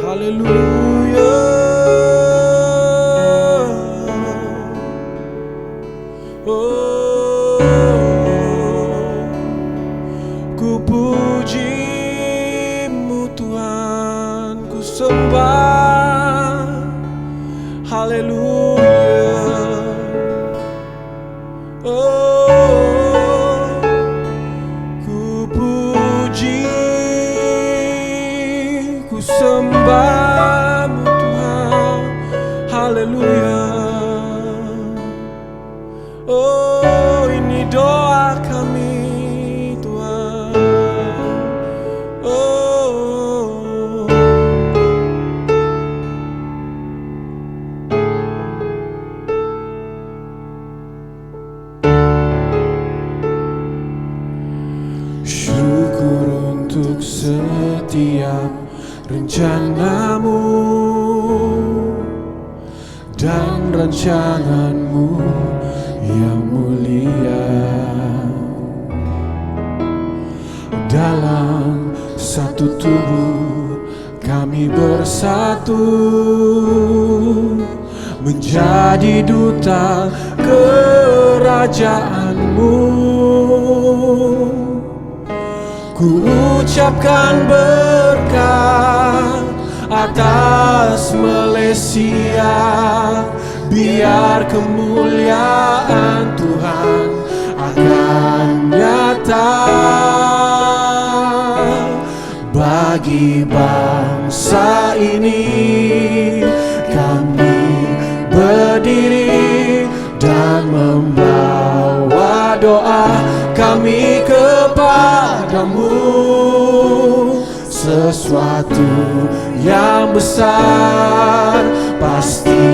Haleluya. Oh, ku pujimu Tuhan, ku sembah. Haleluya. Oh, ku puji, ku sembah-Mu Tuhan. Haleluya. Oh, ini doa kami Tuhan. Oh, syukur untuk setiap rencana-Mu dan rancangan-Mu yang mulia. Dalam satu tubuh kami bersatu menjadi duta kerajaan-Mu. Ku ucapkan berkat atas Malaysia, biar kemuliaan Tuhan akan nyata bagi bangsa ini. Kami berdiri dan membawa doa kami kepadamu. Sesuatu yang besar pasti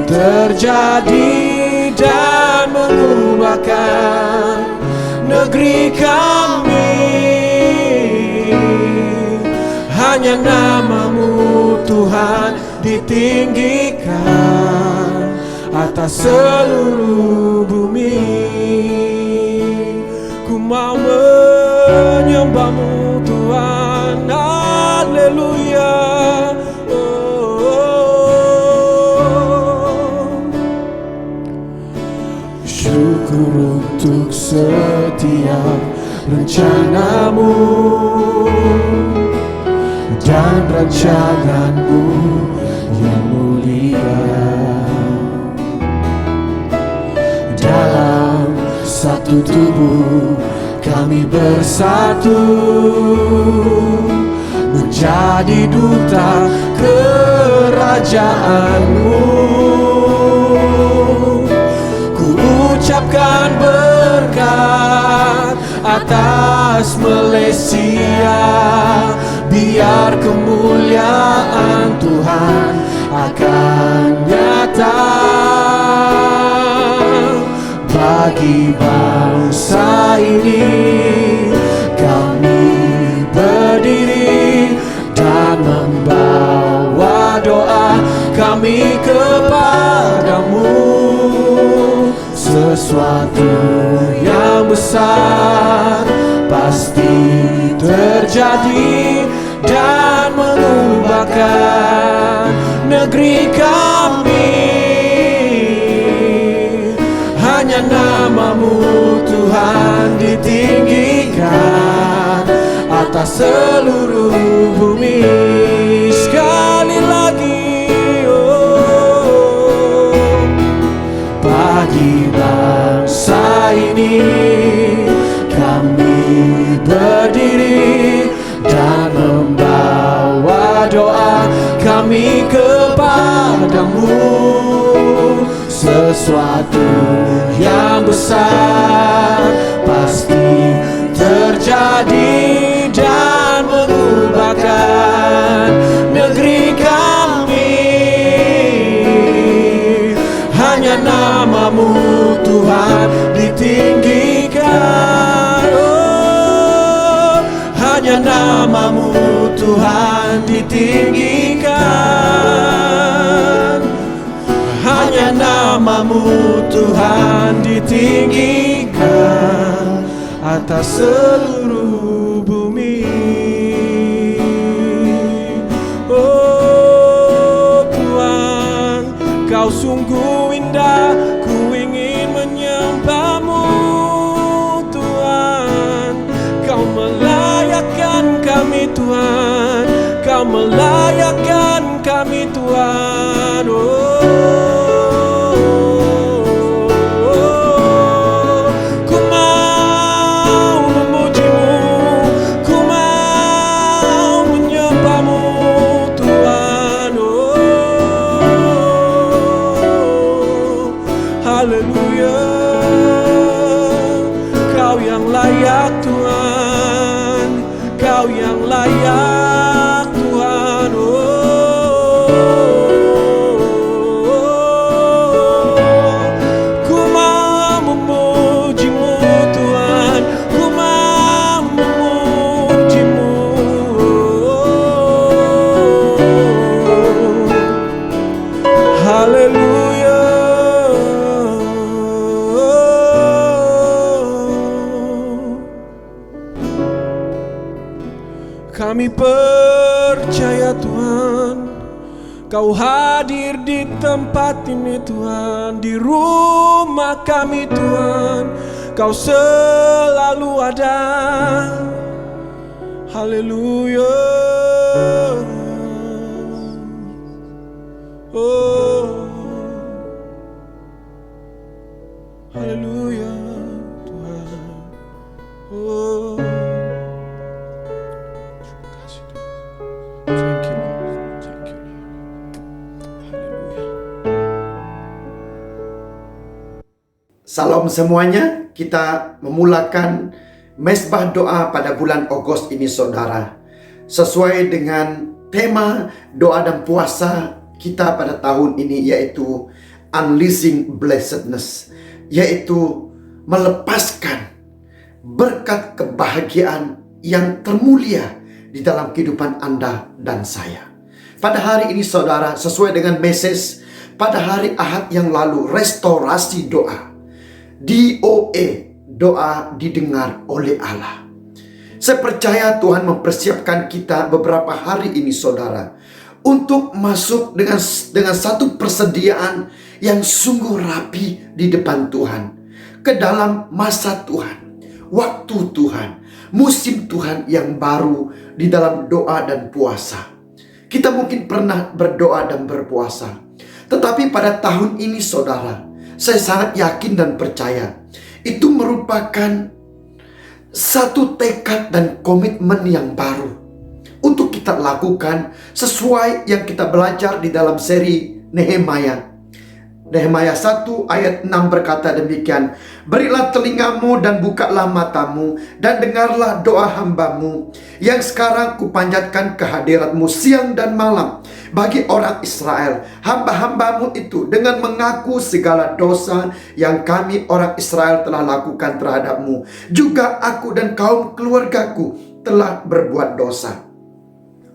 terjadi dan mengubahkan negeri kami. Hanya nama-Mu Tuhan ditinggikan atas seluruh bumi. Ku mau menyembah-Mu Tuhan. Haleluya. Syukur untuk setiap rencana-Mu dan rancangan-Mu yang mulia. Dalam satu tubuh kami bersatu menjadi duta kerajaan-Mu. Ku ucapkan berkat atas Malaysia, biar kemuliaan Tuhan akan nyata bagi bangsa ini. Kami berdiri dan membawa doa kami kepadamu. Sesuatu yang besar pasti terjadi dan mengubahkan negeri kami. Hanya nama-Mu Tuhan ditinggikan atas seluruh bumi. Sekali lagi, oh, bagi bangsa ini kami padamu sesuatu yang besar pasti terjadi dan mengubahkan negeri kami. Hanya namamu Tuhan ditinggikan, oh, hanya namamu Tuhan ditinggikan, hanya namamu Tuhan ditinggikan atas seluruh bumi. Oh Tuhan, Kau sungguh indah, ku ingin menyembahmu Tuhan. Kau melayakkan kami Tuhan, Kau melayakkan kami Tuhan. Ku mau memujimu, ku mau menyembahmu Tuhan. Haleluya, Kau yang layak Tuhan, Kau yang layak Tuhan. Ku mau memujimu Tuhan, ku mau memujimu. Haleluya. Kami percaya Tuhan, Kau hadir di tempat ini Tuhan, di rumah kami Tuhan, Kau selalu ada. Haleluya. Oh, haleluya Tuhan. Oh, thank you Lord, thank you Lord. Haleluya. Salam semuanya, kita memulakan Mesbah Doa pada bulan Agustus ini saudara. Sesuai dengan tema doa dan puasa kita pada tahun ini, yaitu Unleashing Blessedness, yaitu melepaskan berkat kebahagiaan yang termulia di dalam kehidupan Anda dan saya. Pada hari ini saudara, sesuai dengan message pada hari Ahad yang lalu, restorasi doa, DOA, doa didengar oleh Allah. Saya percaya Tuhan mempersiapkan kita beberapa hari ini saudara, untuk masuk dengan satu persediaan yang sungguh rapi di depan Tuhan, ke dalam masa Tuhan, waktu Tuhan, musim Tuhan yang baru di dalam doa dan puasa. Kita mungkin pernah berdoa dan berpuasa, tetapi pada tahun ini saudara, saya sangat yakin dan percaya itu merupakan satu tekad dan komitmen yang baru untuk kita lakukan sesuai yang kita belajar di dalam seri Nehemia. Nehemia 1 ayat 6 berkata demikian, berilah telingamu dan bukalah matamu dan dengarlah doa hambamu yang sekarang kupanjatkan kehadiratmu siang dan malam bagi orang Israel, hamba-hambamu itu, dengan mengaku segala dosa yang kami orang Israel telah lakukan terhadapmu. Juga aku dan kaum keluargaku telah berbuat dosa.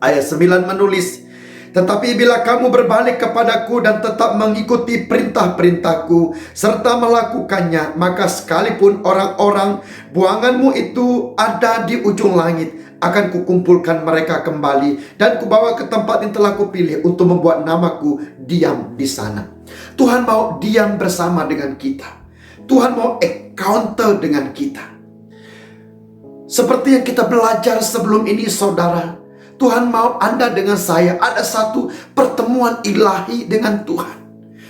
Ayat 9 menulis, tetapi bila kamu berbalik kepadaku dan tetap mengikuti perintah-perintahku serta melakukannya, maka sekalipun orang-orang buanganmu itu ada di ujung langit, akan kukumpulkan mereka kembali dan kubawa ke tempat yang telah kupilih untuk membuat namaku diam di sana. Tuhan mau diam bersama dengan kita. Tuhan mau encounter dengan kita. Seperti yang kita belajar sebelum ini saudara, Tuhan mau Anda dengan saya ada satu pertemuan ilahi dengan Tuhan.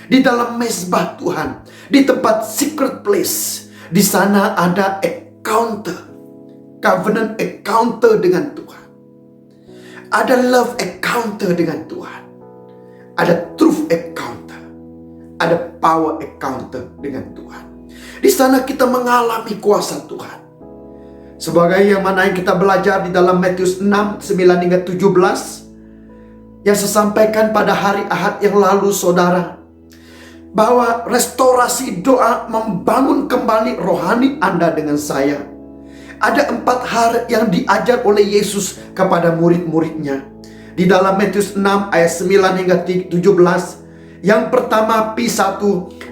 Di dalam mezbah Tuhan, di tempat secret place, di sana ada encounter, covenant encounter dengan Tuhan. Ada love encounter dengan Tuhan. Ada truth encounter. ada power encounter dengan Tuhan. Di sana kita mengalami kuasa Tuhan. Sebagai yang mana yang kita belajar di dalam Matius 6, 9 hingga 17. Yang saya sampaikan pada hari Ahad yang lalu, saudara. Bahwa restorasi doa membangun kembali rohani Anda dengan saya. Ada 4 hal yang diajar oleh Yesus kepada murid-muridnya. Di dalam Matius 6 ayat 9 hingga 17. Yang pertama P1,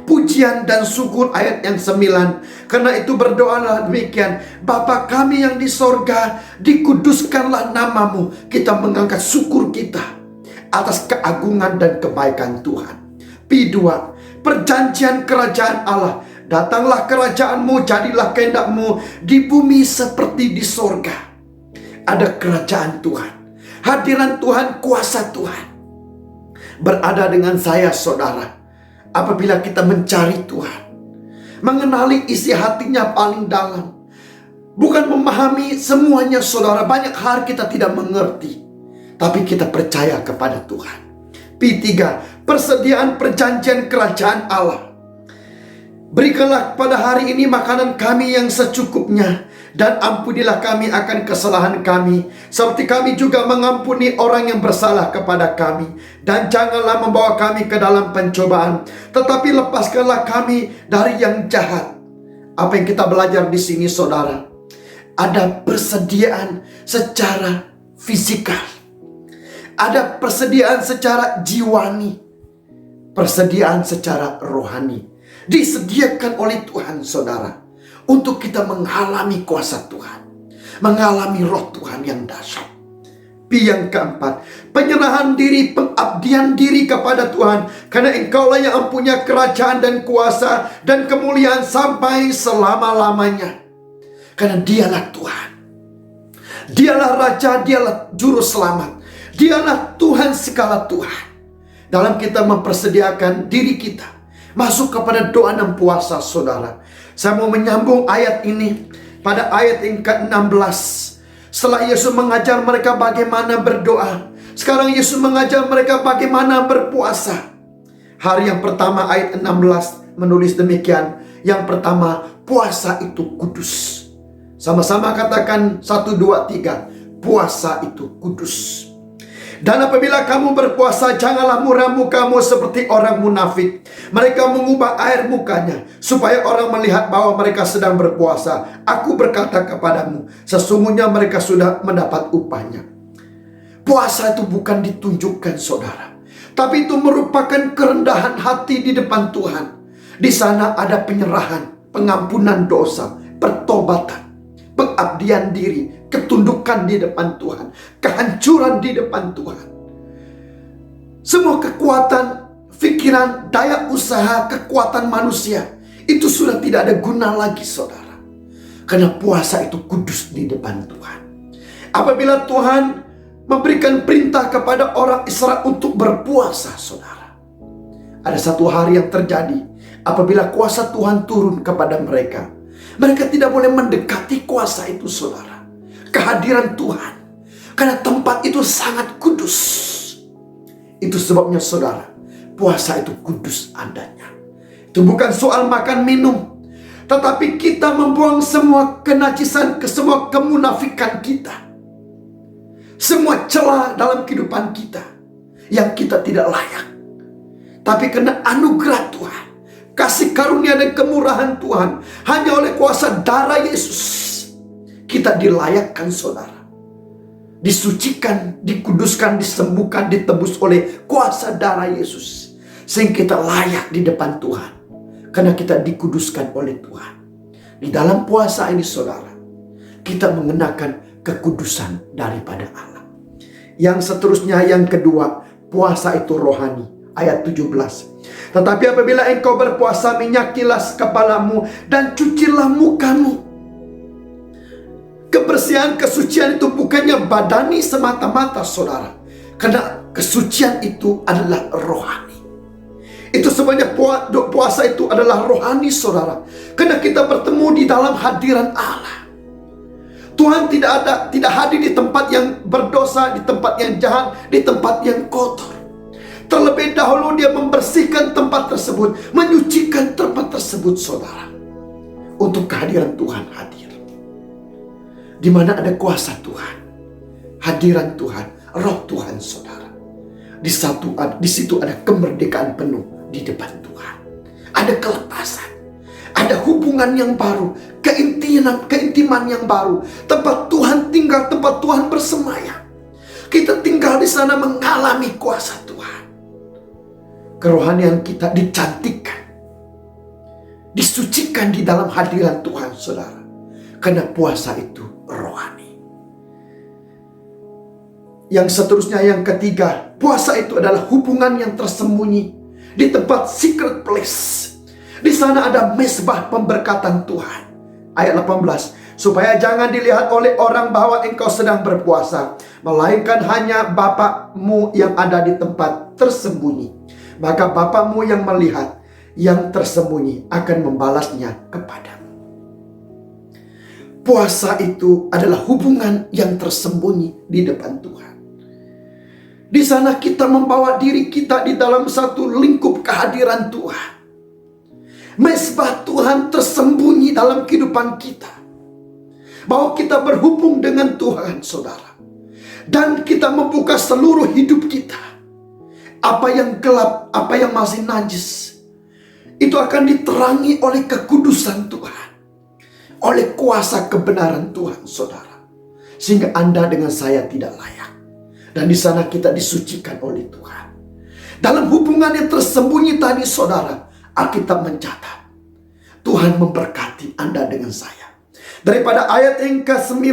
pujian dan syukur ayat yang 9. Karena itu berdoalah demikian, Bapa kami yang di sorga, dikuduskanlah namamu. Kita mengangkat syukur kita atas keagungan dan kebaikan Tuhan. P2, perjanjian kerajaan Allah. Datanglah kerajaanmu, jadilah kehendakmu di bumi seperti di sorga. Ada kerajaan Tuhan, hadiran Tuhan, kuasa Tuhan berada dengan saya, saudara. Apabila kita mencari Tuhan, mengenali isi hatinya paling dalam, bukan memahami semuanya, saudara. Banyak hal kita tidak mengerti, tapi kita percaya kepada Tuhan. P3, persediaan perjanjian kerajaan Allah. Berikanlah pada hari ini makanan kami yang secukupnya, dan ampunilah kami akan kesalahan kami, seperti kami juga mengampuni orang yang bersalah kepada kami. Dan janganlah membawa kami ke dalam pencobaan, tetapi lepaskanlah kami dari yang jahat. Apa yang kita belajar di sini, saudara? Ada persediaan secara fisikal, ada persediaan secara jiwani, persediaan secara rohani. Disediakan oleh Tuhan, saudara, untuk kita mengalami kuasa Tuhan, mengalami roh Tuhan yang dahsyat. P yang keempat, penyerahan diri, pengabdian diri kepada Tuhan. Karena Engkaulah yang mempunyai kerajaan dan kuasa dan kemuliaan sampai selama-lamanya. Karena Dialah Tuhan, Dialah Raja, Dialah Juru Selamat, Dialah Tuhan segala Tuhan. Dalam kita mempersediakan diri kita masuk kepada doa dan puasa, saudara. Saya mau menyambung ayat ini pada ayat yang ke-16. Setelah Yesus mengajar mereka bagaimana berdoa, sekarang Yesus mengajar mereka bagaimana berpuasa. Hari yang pertama ayat 16 menulis demikian. Yang pertama, puasa itu kudus. Sama-sama katakan 1, 2, 3. Puasa itu kudus. Dan apabila kamu berpuasa, janganlah muram mukamu seperti orang munafik. Mereka mengubah air mukanya supaya orang melihat bahwa mereka sedang berpuasa. Aku berkata kepadamu, sesungguhnya mereka sudah mendapat upahnya. Puasa itu bukan ditunjukkan, saudara, tapi itu merupakan kerendahan hati di depan Tuhan. Di sana ada penyerahan, pengampunan dosa, pertobatan, pengabdian diri, ketundukan di depan Tuhan, kehancuran di depan Tuhan. Semua kekuatan, pikiran, daya usaha, kekuatan manusia itu sudah tidak ada guna lagi, saudara. Karena puasa itu kudus di depan Tuhan. Apabila Tuhan memberikan perintah kepada orang Israel untuk berpuasa, saudara, ada satu hari yang terjadi. Apabila kuasa Tuhan turun kepada mereka, mereka tidak boleh mendekati kuasa itu, saudara. Kehadiran Tuhan, karena tempat itu sangat kudus. Itu sebabnya, saudara, puasa itu kudus adanya. Itu bukan soal makan minum, tetapi kita membuang semua kenajisan, semua kemunafikan kita, semua celah dalam kehidupan kita yang kita tidak layak. Tapi karena anugerah Tuhan, kasih karunia dan kemurahan Tuhan, hanya oleh kuasa darah Yesus, kita dilayakkan, saudara. Disucikan, dikuduskan, disembuhkan, ditebus oleh kuasa darah Yesus. Sehingga kita layak di depan Tuhan. Karena kita dikuduskan oleh Tuhan. Di dalam puasa ini, saudara, kita mengenakan kekudusan daripada Allah. Yang seterusnya, yang kedua, puasa itu rohani. Ayat 17. Tetapi apabila engkau berpuasa, minyakilah kepalamu dan cucilah mukamu. Kebersihan, kesucian itu bukannya badani semata-mata, saudara. Karena kesucian itu adalah rohani. Itu sebenarnya puasa itu adalah rohani, saudara. Karena kita bertemu di dalam hadiran Allah. Tuhan tidak hadir di tempat yang berdosa, di tempat yang jahat, di tempat yang kotor. Terlebih dahulu dia membersihkan tempat tersebut, menyucikan tempat tersebut, saudara, untuk kehadiran Tuhan hadir. Di mana ada kuasa Tuhan, hadiran Tuhan, roh Tuhan, saudara. Di situ ada kemerdekaan penuh di depan Tuhan. Ada kelepasan, ada hubungan yang baru, keintiman yang baru. Tempat Tuhan tinggal, tempat Tuhan bersemayam. Kita tinggal di sana mengalami kuasa Tuhan. Kerohanian kita dicantikkan, disucikan di dalam hadiran Tuhan, saudara. Karena puasa itu rohani. Yang seterusnya, yang ketiga, puasa itu adalah hubungan yang tersembunyi di tempat secret place. Di sana ada mesbah pemberkatan Tuhan. Ayat 18, supaya jangan dilihat oleh orang bahwa engkau sedang berpuasa, melainkan hanya Bapamu yang ada di tempat tersembunyi. Maka Bapamu yang melihat yang tersembunyi akan membalasnya kepadamu. Puasa itu adalah hubungan yang tersembunyi di depan Tuhan. Di sana kita membawa diri kita di dalam satu lingkup kehadiran Tuhan. Mesbah Tuhan tersembunyi dalam kehidupan kita, bahwa kita berhubung dengan Tuhan, saudara. Dan kita membuka seluruh hidup kita. Apa yang gelap, apa yang masih najis, itu akan diterangi oleh kekudusan Tuhan, oleh kuasa kebenaran Tuhan, saudara. Sehingga Anda dengan saya tidak layak. Dan di sana kita disucikan oleh Tuhan. Dalam hubungan yang tersembunyi tadi, saudara, Alkitab mencatat, Tuhan memberkati Anda dengan saya. Daripada ayat yang ke-9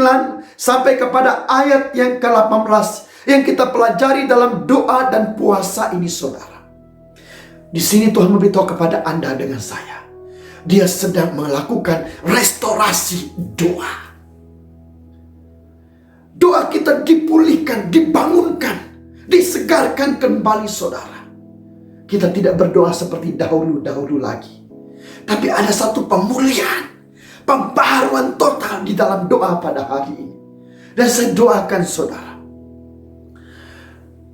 sampai kepada ayat yang ke-18 yang kita pelajari dalam doa dan puasa ini, saudara. Di sini Tuhan memberitahu kepada Anda dengan saya, Dia sedang melakukan restorasi doa. Doa kita dipulihkan, dibangunkan, disegarkan kembali, saudara. Kita tidak berdoa seperti dahulu-dahulu lagi. Tapi ada satu pemulihan, pembaharuan total di dalam doa pada hari ini. Dan saya doakan, saudara,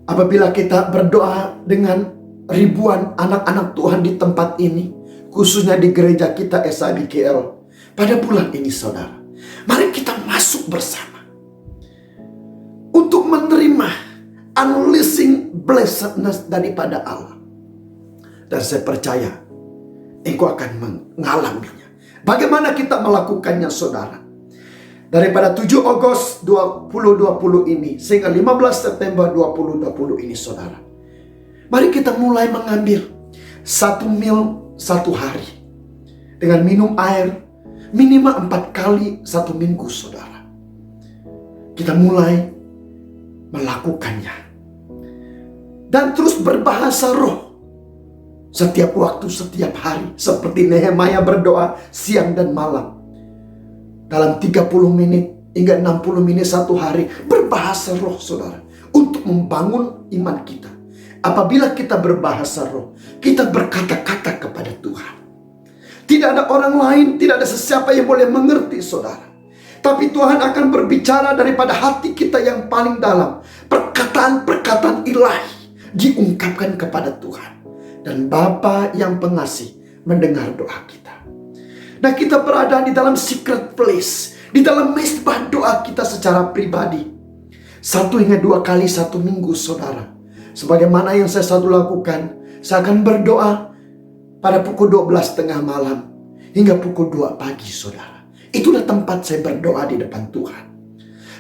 apabila kita berdoa dengan ribuan anak-anak Tuhan di tempat ini, khususnya di gereja kita SIBKL, pada bulan ini, saudara, mari kita masuk bersama untuk menerima unleashing blessedness daripada Allah. Dan saya percaya engkau akan mengalaminya. Bagaimana kita melakukannya, saudara? Daripada 7 Agustus 2020 ini sehingga 15 September 2020 ini, saudara, mari kita mulai mengambil 1 meal 1 hari dengan minum air minimal 4 kali 1 minggu, saudara. Kita mulai melakukannya dan terus berbahasa roh setiap waktu, setiap hari, seperti Nehemia berdoa siang dan malam dalam 30 menit hingga 60 menit 1 hari, berbahasa roh, saudara, untuk membangun iman kita. Apabila kita berbahasa roh, kita berkata-kata kepada Tuhan. Tidak ada orang lain, tidak ada sesiapa yang boleh mengerti, saudara. Tapi Tuhan akan berbicara daripada hati kita yang paling dalam. Perkataan-perkataan ilahi diungkapkan kepada Tuhan. Dan Bapa yang pengasih mendengar doa kita. Nah, kita berada di dalam secret place, di dalam mesbah doa kita secara pribadi. 1 hingga 2 kali 1 minggu, saudara. Sebagaimana yang saya selalu lakukan, saya akan berdoa pada pukul 12 tengah malam hingga pukul 2 pagi, saudara. Itulah tempat saya berdoa di depan Tuhan.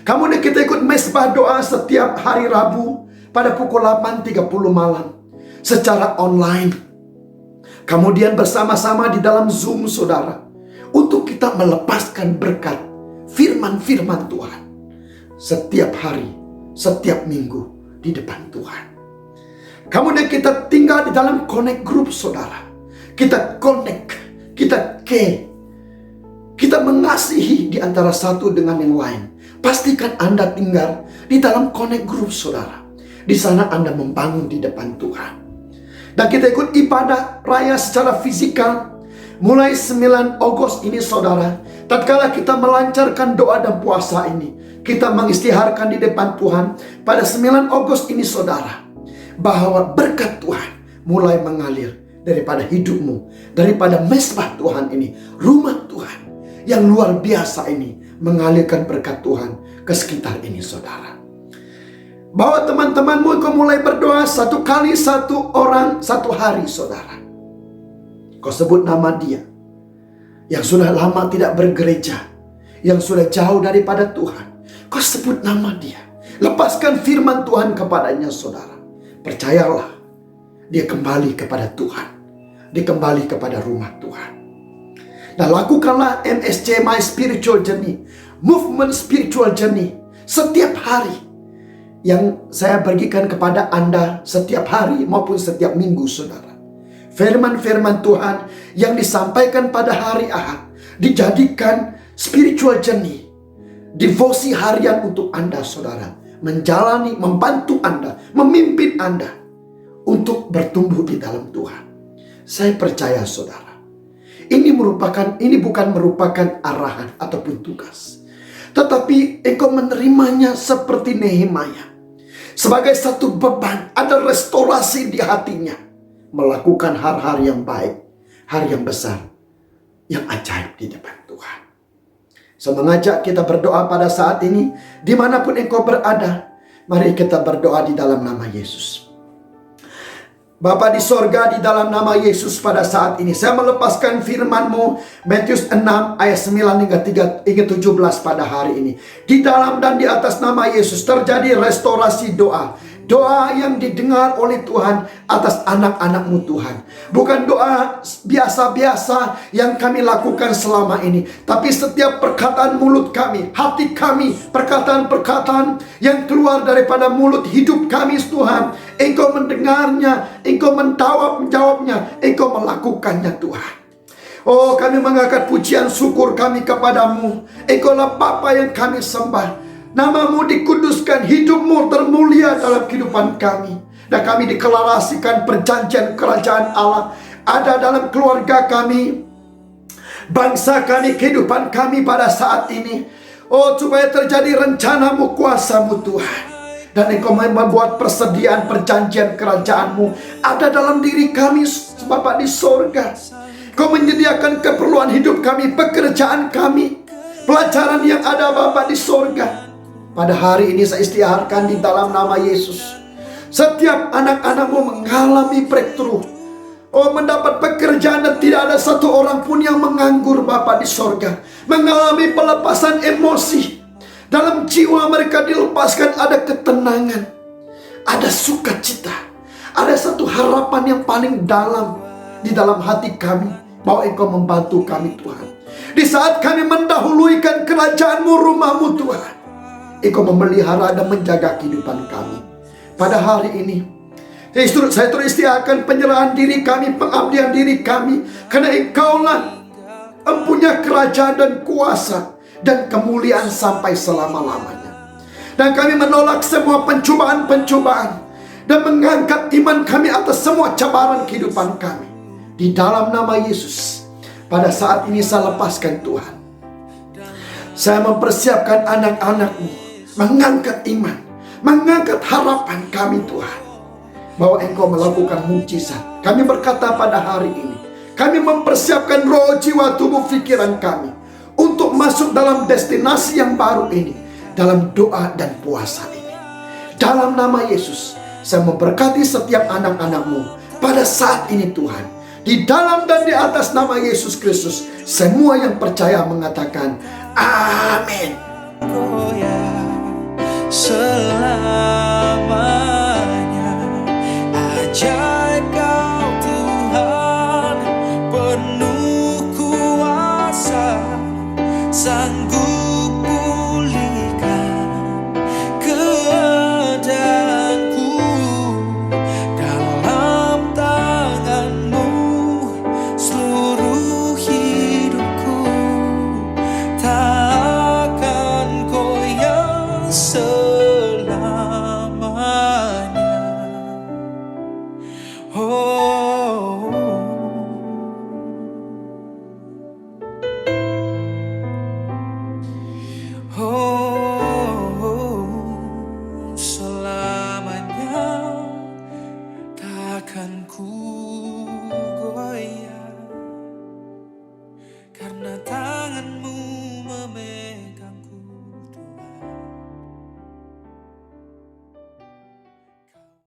Kemudian kita ikut mesbah doa setiap hari Rabu pada pukul 8.30 malam secara online. Kemudian bersama-sama di dalam Zoom, saudara, untuk kita melepaskan berkat firman-firman Tuhan setiap hari, setiap minggu di depan Tuhan. Kemudian kita tinggal di dalam connect group, saudara. Kita connect, kita care, kita mengasihi di antara satu dengan yang lain. Pastikan Anda tinggal di dalam connect group, saudara. Di sana Anda membangun di depan Tuhan. Dan kita ikut ibadah raya secara fisikal mulai 9 Agustus ini, saudara. Tatkala kita melancarkan doa dan puasa ini, kita mengistiharkan di depan Tuhan pada 9 Agustus ini, saudara. bahwa berkat Tuhan mulai mengalir daripada hidupmu, daripada mesbah Tuhan ini, rumah Tuhan yang luar biasa ini, mengalirkan berkat Tuhan ke sekitar ini, saudara. Bawa teman-temanmu kau mulai berdoa 1 kali 1 orang 1 hari, saudara. Kau sebut nama dia yang sudah lama tidak bergereja, yang sudah jauh daripada Tuhan. Kau sebut nama dia, lepaskan firman Tuhan kepadanya, saudara. Percayalah, dia kembali kepada Tuhan, dia kembali kepada rumah Tuhan. Nah, lakukanlah MSJ, My Spiritual Journey, Movement Spiritual Journey, setiap hari yang saya bagikan kepada Anda setiap hari maupun setiap minggu, saudara. Firman-firman Tuhan yang disampaikan pada hari Ahad dijadikan spiritual journey, devosi harian untuk Anda, saudara. Menjalani, membantu Anda, memimpin Anda untuk bertumbuh di dalam Tuhan. Saya percaya, saudara, ini bukan merupakan arahan ataupun tugas, tetapi engkau menerimanya seperti Nehemia, sebagai satu beban. Ada restorasi di hatinya, melakukan hal-hal yang baik, hal yang besar, yang ajaib di depan Tuhan. Saya mengajak kita berdoa pada saat ini, dimanapun engkau berada, mari kita berdoa di dalam nama Yesus. Bapa di sorga, di dalam nama Yesus pada saat ini, saya melepaskan firman-Mu, Matius 6 ayat 9 hingga 17 pada hari ini. Di dalam dan di atas nama Yesus terjadi restorasi doa. Doa yang didengar oleh Tuhan atas anak-anak-Mu, Tuhan. Bukan doa biasa-biasa yang kami lakukan selama ini, tapi setiap perkataan mulut kami, hati kami, perkataan-perkataan yang keluar daripada mulut hidup kami, Tuhan, Engkau mendengarnya, Engkau menjawabnya, Engkau melakukannya, Tuhan. Oh, kami mengangkat pujian syukur kami kepadamu. Engkaulah Bapa yang kami sembah. Namamu dikuduskan, hidupmu termulia dalam kehidupan kami. Dan kami deklarasikan perjanjian kerajaan Allah ada dalam keluarga kami, bangsa kami, kehidupan kami pada saat ini. Oh, supaya terjadi rencanamu, kuasamu, Tuhan. Dan Engkau membuat persediaan perjanjian kerajaanmu ada dalam diri kami, Bapa di sorga. Kau menyediakan keperluan hidup kami, pekerjaan kami, pelajaran yang ada, Bapa di sorga. Pada hari ini saya istiharkan di dalam nama Yesus, setiap anak-anak-Mu mengalami breakthrough. Oh, mendapat pekerjaan dan tidak ada satu orang pun yang menganggur, Bapa di sorga. Mengalami pelepasan emosi. Dalam jiwa mereka dilepaskan, ada ketenangan, ada sukacita, ada satu harapan yang paling dalam di dalam hati kami, bahwa Engkau membantu kami, Tuhan. Di saat kami mendahulukan kerajaan-Mu, rumah-Mu, Tuhan, Engkau memelihara dan menjaga kehidupan kami. Pada hari ini, saya terus istiakan penyerahan diri kami, pengabdian diri kami, karena Engkaulah empunya kerajaan dan kuasa dan kemuliaan sampai selama-lamanya. Dan kami menolak semua pencobaan-pencobaan dan mengangkat iman kami atas semua cabaran kehidupan kami. Di dalam nama Yesus, pada saat ini saya lepaskan, Tuhan. Saya mempersiapkan anak-anak-Mu, mengangkat iman, mengangkat harapan kami, Tuhan, bahwa Engkau melakukan mujizat. Kami berkata pada hari ini, kami mempersiapkan roh, jiwa, tubuh, pikiran kami untuk masuk dalam destinasi yang baru ini, dalam doa dan puasa ini. Dalam nama Yesus, saya memberkati setiap anak-anak-Mu pada saat ini, Tuhan. Di dalam dan di atas nama Yesus Kristus, semua yang percaya mengatakan amin. Selamanya ajaib Kau Tuhan, penuh kuasa, sanggup